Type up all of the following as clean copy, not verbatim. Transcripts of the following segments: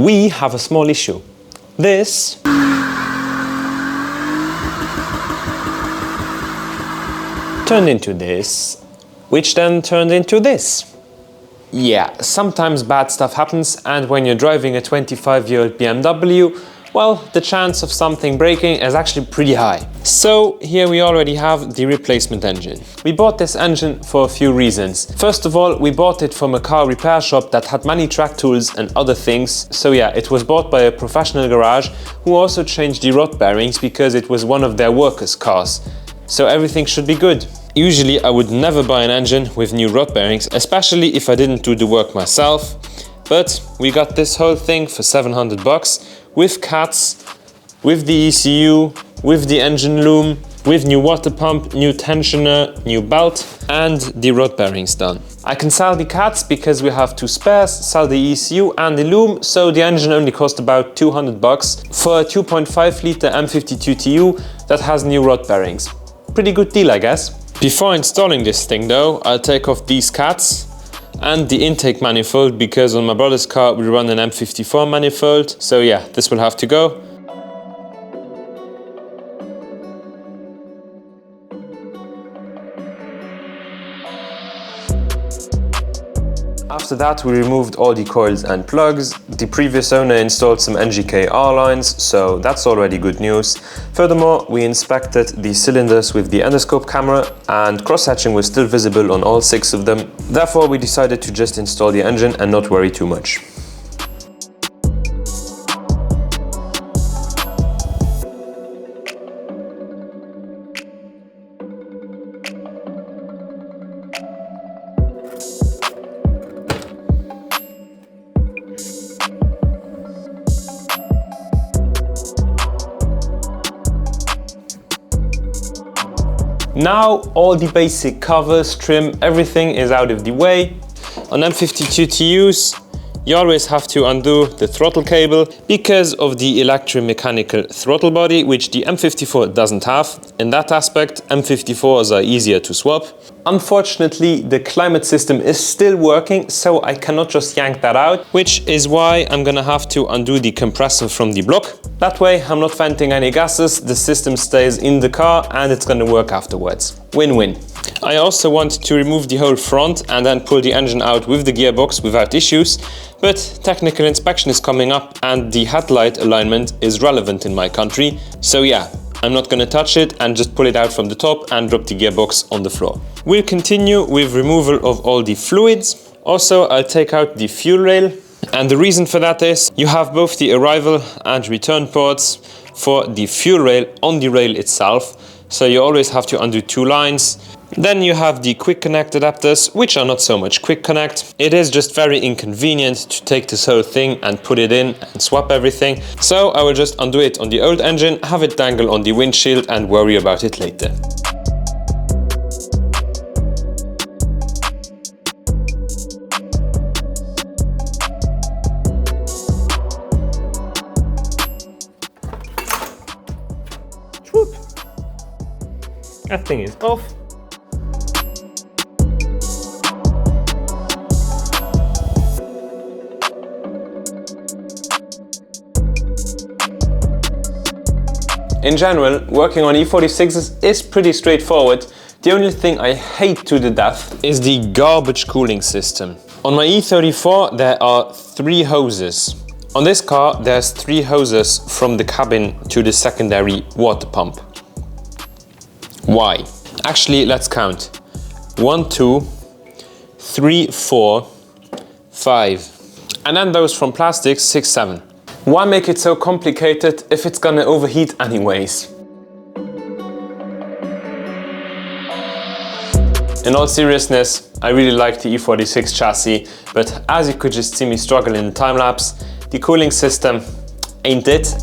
we have a small issue. This turned into this, which then turned into this. Yeah, sometimes bad stuff happens, and when you're driving a 25-year-old BMW, well, the chance of something breaking is actually pretty high. So here we already have the replacement engine. We bought this engine for a few reasons. First of all, we bought it from a car repair shop that had many track tools and other things. So yeah, it was bought by a professional garage who also changed the rod bearings because it was one of their workers' cars. So everything should be good. Usually I would never buy an engine with new rod bearings, especially if I didn't do the work myself. But we got this whole thing for 700 bucks with cats, with the ECU, with the engine loom, with new water pump, new tensioner, new belt, and the rod bearings done. I can sell the cats because we have two spares, sell the ECU and the loom, so the engine only cost about 200 bucks for a 2.5 litre M52 TU that has new rod bearings. Pretty good deal, I guess. Before installing this thing though, I'll take off these cats and the intake manifold, because on my brother's car we run an M54 manifold, so yeah, this will have to go. After that, we removed all the coils and plugs. The previous owner installed some NGK R-lines, so that's already good news. Furthermore, we inspected the cylinders with the endoscope camera, and cross-hatching was still visible on all 6 of them. Therefore, we decided to just install the engine and not worry too much. Now all the basic covers, trim, everything is out of the way. On M52 TUs, you always have to undo the throttle cable because of the electromechanical throttle body, which the M54 doesn't have. In that aspect, M54s are easier to swap. Unfortunately, the climate system is still working, so I cannot just yank that out, which is why I'm gonna have to undo the compressor from the block. That way I'm not venting any gases, the system stays in the car and it's gonna work afterwards. Win-win. I also want to remove the whole front and then pull the engine out with the gearbox without issues, but technical inspection is coming up and the headlight alignment is relevant in my country, so yeah, I'm not gonna touch it and just pull it out from the top and drop the gearbox on the floor. We'll continue with removal of all the fluids. Also, I'll take out the fuel rail, and the reason for that is you have both the arrival and return ports for the fuel rail on the rail itself, so you always have to undo 2 lines. Then you have the quick connect adapters, which are not so much quick connect. It is just very inconvenient to take this whole thing and put it in and swap everything. So I will just undo it on the old engine, have it dangle on the windshield and worry about it later. Whoop. That thing is off. In general, working on E46s is pretty straightforward. The only thing I hate to the death is the garbage cooling system. On my E34 there are 3 hoses. On this car there's 3 hoses from the cabin to the secondary water pump. Why? Actually, let's count. 1, 2, 3, 4, 5. And then those from plastic, 6, 7. Why make it so complicated if it's gonna overheat anyways? In all seriousness, I really like the E46 chassis, but as you could just see me struggle in the time lapse, the cooling system ain't it.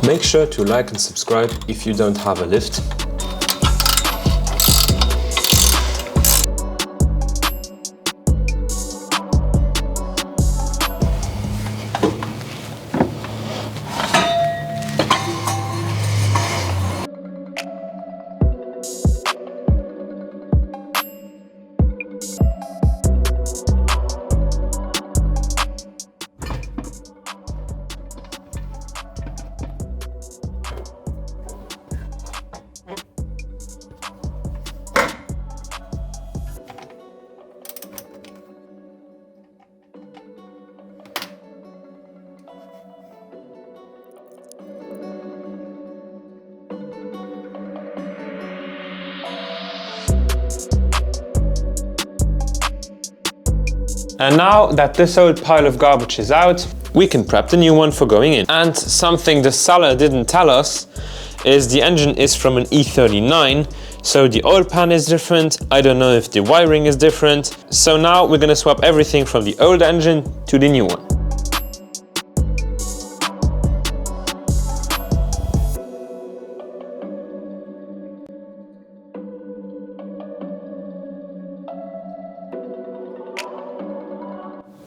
Make sure to like and subscribe if you don't have a lift. And now that this old pile of garbage is out, we can prep the new one for going in. And something the seller didn't tell us is the engine is from an E39, so the oil pan is different. I don't know if the wiring is different. So now we're gonna swap everything from the old engine to the new one.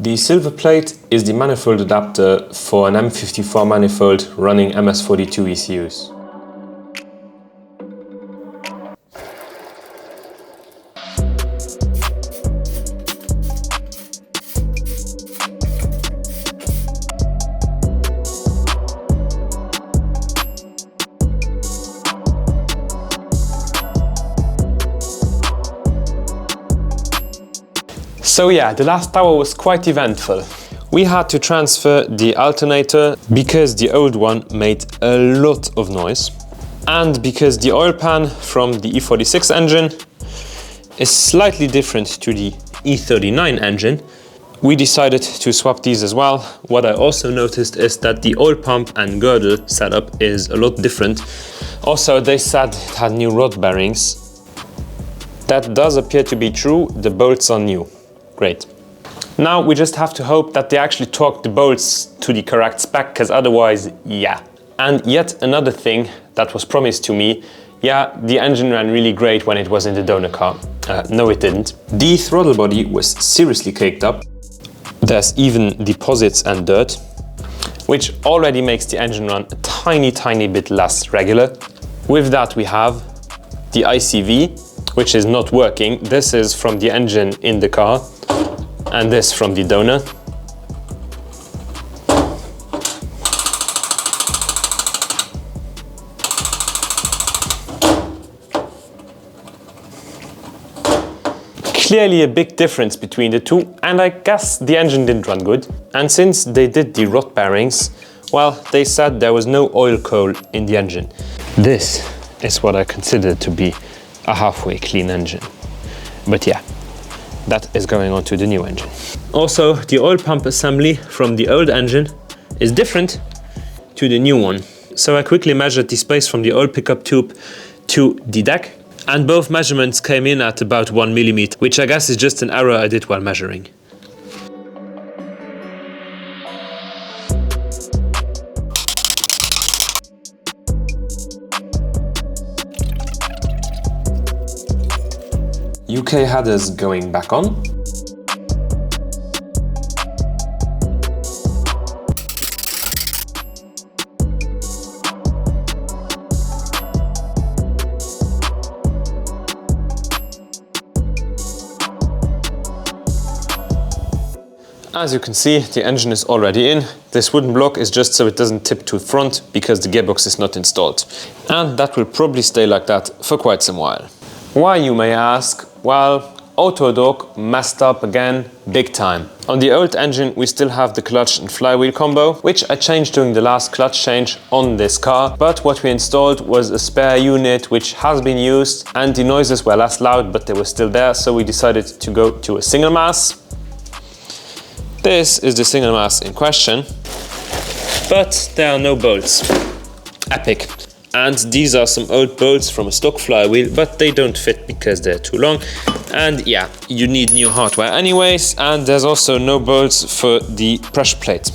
The silver plate is the manifold adapter for an M54 manifold running MS42 ECUs. So yeah, the last hour was quite eventful. We had to transfer the alternator because the old one made a lot of noise, and because the oil pan from the E46 engine is slightly different to the E39 engine, we decided to swap these as well. What I also noticed is that the oil pump and girdle setup is a lot different. Also, they said it had new rod bearings. That does appear to be true. The bolts are new. Great. Now we just have to hope that they actually torque the bolts to the correct spec, because otherwise, yeah. And yet another thing that was promised to me, yeah, the engine ran really great when it was in the donor car. No, it didn't. The throttle body was seriously caked up. There's even deposits and dirt, which already makes the engine run a tiny bit less regular. With that we have the ICV, which is not working. This is from the engine in the car, and this from the donor. Clearly a big difference between the two, and I guess the engine didn't run good. And since they did the rod bearings, well, they said there was no oil coal in the engine. This is what I consider to be a halfway clean engine. But yeah, that is going on to the new engine. Also, the oil pump assembly from the old engine is different to the new one. So I quickly measured the space from the oil pickup tube to the deck, and both measurements came in at about 1 millimeter, which I guess is just an error I did while measuring. UK headers going back on. As you can see, the engine is already in. This wooden block is just so it doesn't tip to the front because the gearbox is not installed. And that will probably stay like that for quite some while. Why, you may ask? Well, Autodoc messed up again, big time. On the old engine we still have the clutch and flywheel combo, which I changed during the last clutch change on this car, but what we installed was a spare unit which has been used, and the noises were less loud but they were still there, so we decided to go to a single mass. This is the single mass in question, but there are no bolts. Epic. And these are some old bolts from a stock flywheel, but they don't fit because they're too long. And yeah, you need new hardware anyways. And there's also no bolts for the pressure plate.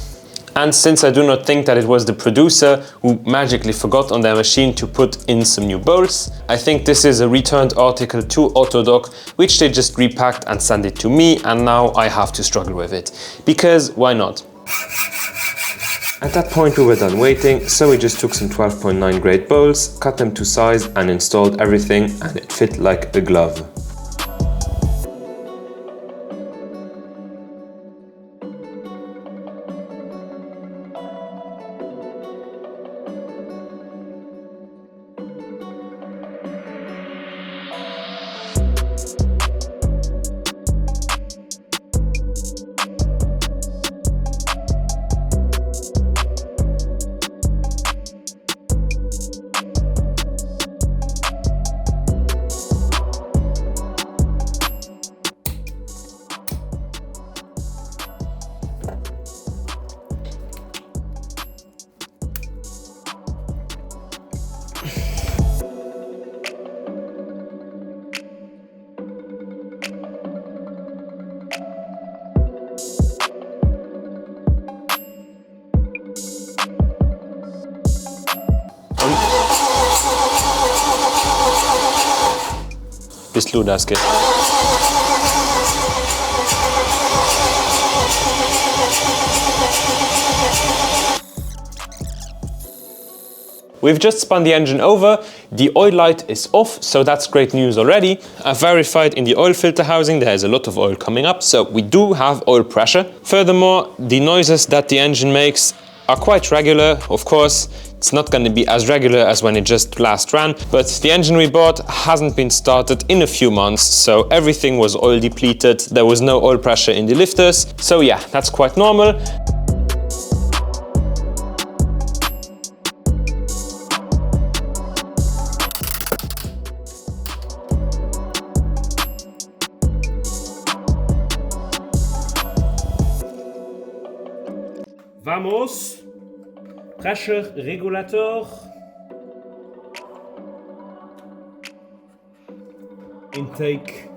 And since I do not think that it was the producer who magically forgot on their machine to put in some new bolts, I think this is a returned article to Autodoc, which they just repacked and sent it to me, and now I have to struggle with it. Because why not? At that point we were done waiting, so we just took some 12.9 grade bolts, cut them to size and installed everything, and it fit like a glove. Bisludaske. We've just spun the engine over, the oil light is off, so that's great news already. I've verified in the oil filter housing there is a lot of oil coming up, so we do have oil pressure. Furthermore, the noises that the engine makes are quite regular. Of course, it's not going to be as regular as when it just last ran, but the engine we bought hasn't been started in a few months, so everything was oil depleted, there was no oil pressure in the lifters, so yeah, that's quite normal. Vamos, pressure regulator, intake,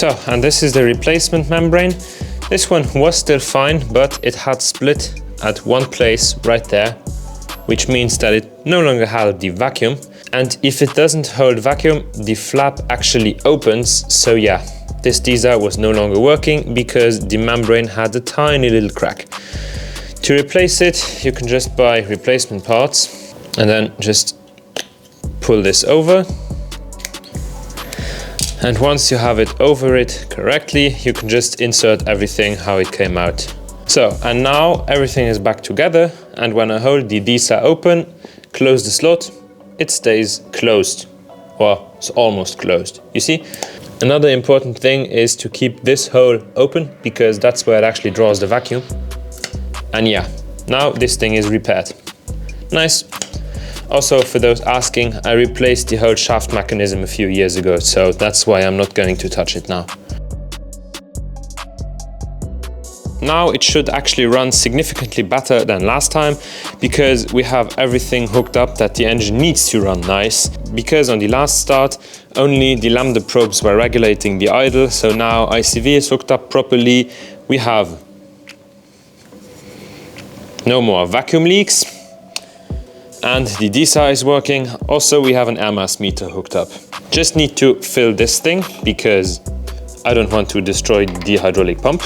So, and this is the replacement membrane. This one was still fine, but it had split at one place right there, which means that it no longer held the vacuum. And if it doesn't hold vacuum, the flap actually opens. So yeah, this diesel was no longer working because the membrane had a tiny little crack. To replace it, you can just buy replacement parts and then just pull this over. And once you have it over it correctly, you can just insert everything how it came out. So, and now everything is back together, and when I hold the DISA open, close the slot, it stays closed. Well, it's almost closed, you see? Another important thing is to keep this hole open, because that's where it actually draws the vacuum. And yeah, now this thing is repaired. Nice. Also, for those asking, I replaced the whole shaft mechanism a few years ago, so that's why I'm not going to touch it now. Now it should actually run significantly better than last time, because we have everything hooked up that the engine needs to run nice. Because on the last start, only the lambda probes were regulating the idle, so now ICV is hooked up properly. We have no more vacuum leaks. And the DISA is working. Also, we have an air mass meter hooked up. Just need to fill this thing because I don't want to destroy the hydraulic pump.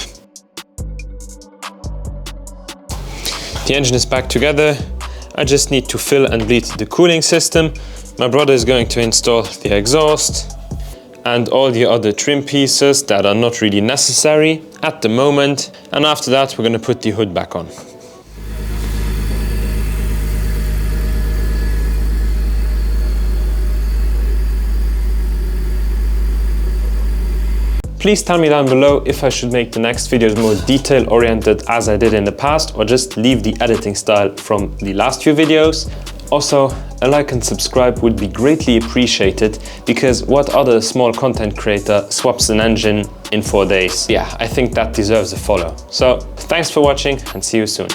The engine is back together. I just need to fill and bleed the cooling system. My brother is going to install the exhaust and all the other trim pieces that are not really necessary at the moment. And after that, we're going to put the hood back on. Please tell me down below if I should make the next videos more detail oriented as I did in the past, or just leave the editing style from the last few videos. Also, a like and subscribe would be greatly appreciated, because what other small content creator swaps an engine in 4 days? Yeah, I think that deserves a follow. So thanks for watching and see you soon.